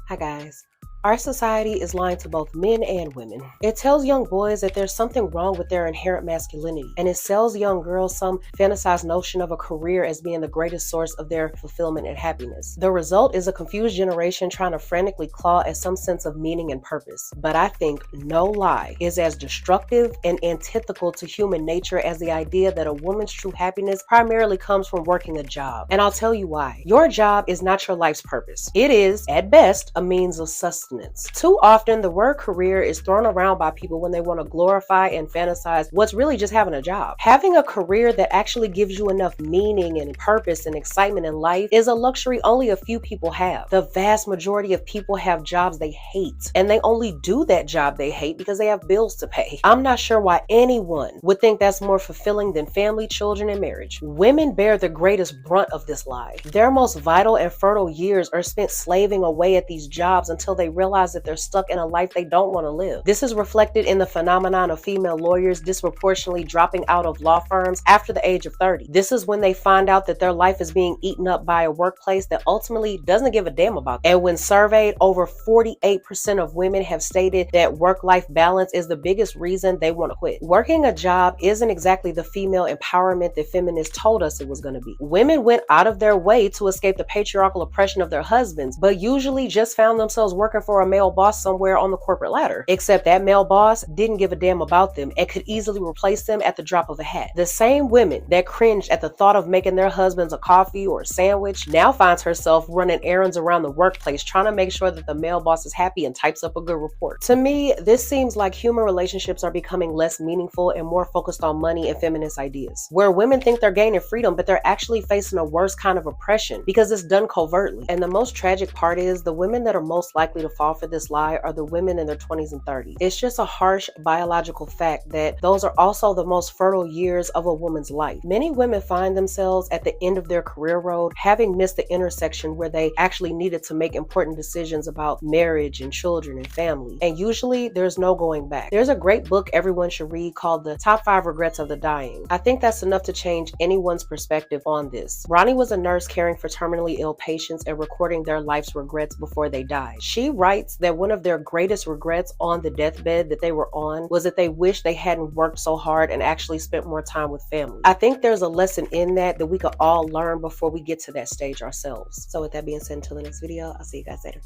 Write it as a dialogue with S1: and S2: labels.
S1: Hi guys. Our society is lying to both men and women. It tells young boys that there's something wrong with their inherent masculinity, and it sells young girls some fantasized notion of a career as being the greatest source of their fulfillment and happiness. The result is a confused generation trying to frantically claw at some sense of meaning and purpose. But I think no lie is as destructive and antithetical to human nature as the idea that a woman's true happiness primarily comes from working a job. And I'll tell you why. Your job is not your life's purpose. It is, at best, a means of sustenance. Too often, the word career is thrown around by people when they want to glorify and fantasize what's really just having a job. Having a career that actually gives you enough meaning and purpose and excitement in life is a luxury only a few people have. The vast majority of people have jobs they hate, and they only do that job they hate because they have bills to pay. I'm not sure why anyone would think that's more fulfilling than family, children, and marriage. Women bear the greatest brunt of this lie. Their most vital and fertile years are spent slaving away at these jobs until they realize that they're stuck in a life they don't want to live. This is reflected in the phenomenon of female lawyers disproportionately dropping out of law firms after the age of 30. This is when they find out that their life is being eaten up by a workplace that ultimately doesn't give a damn about them. And when surveyed, over 48% of women have stated that work-life balance is the biggest reason they want to quit. Working a job isn't exactly the female empowerment that feminists told us it was going to be. Women went out of their way to escape the patriarchal oppression of their husbands, but usually just found themselves working for a male boss somewhere on the corporate ladder. Except that male boss didn't give a damn about them and could easily replace them at the drop of a hat. The same women that cringed at the thought of making their husbands a coffee or a sandwich now finds herself running errands around the workplace trying to make sure that the male boss is happy and types up a good report. To me, this seems like human relationships are becoming less meaningful and more focused on money and feminist ideas, where women think they're gaining freedom, but they're actually facing a worse kind of oppression because it's done covertly. And the most tragic part is the women that are most likely to fall for this lie are the women in their 20s and 30s. It's just a harsh biological fact that those are also the most fertile years of a woman's life. Many women find themselves at the end of their career road, having missed the intersection where they actually needed to make important decisions about marriage and children and family. And usually there's no going back. There's a great book everyone should read called The Top 5 Regrets of the Dying. I think that's enough to change anyone's perspective on this. Ronnie was a nurse caring for terminally ill patients and recording their life's regrets before they died. She writes that one of their greatest regrets on the deathbed that they were on was that they wish they hadn't worked so hard and actually spent more time with family. I think there's a lesson in that we could all learn before we get to that stage ourselves. So with that being said, until the next video, I'll see you guys later.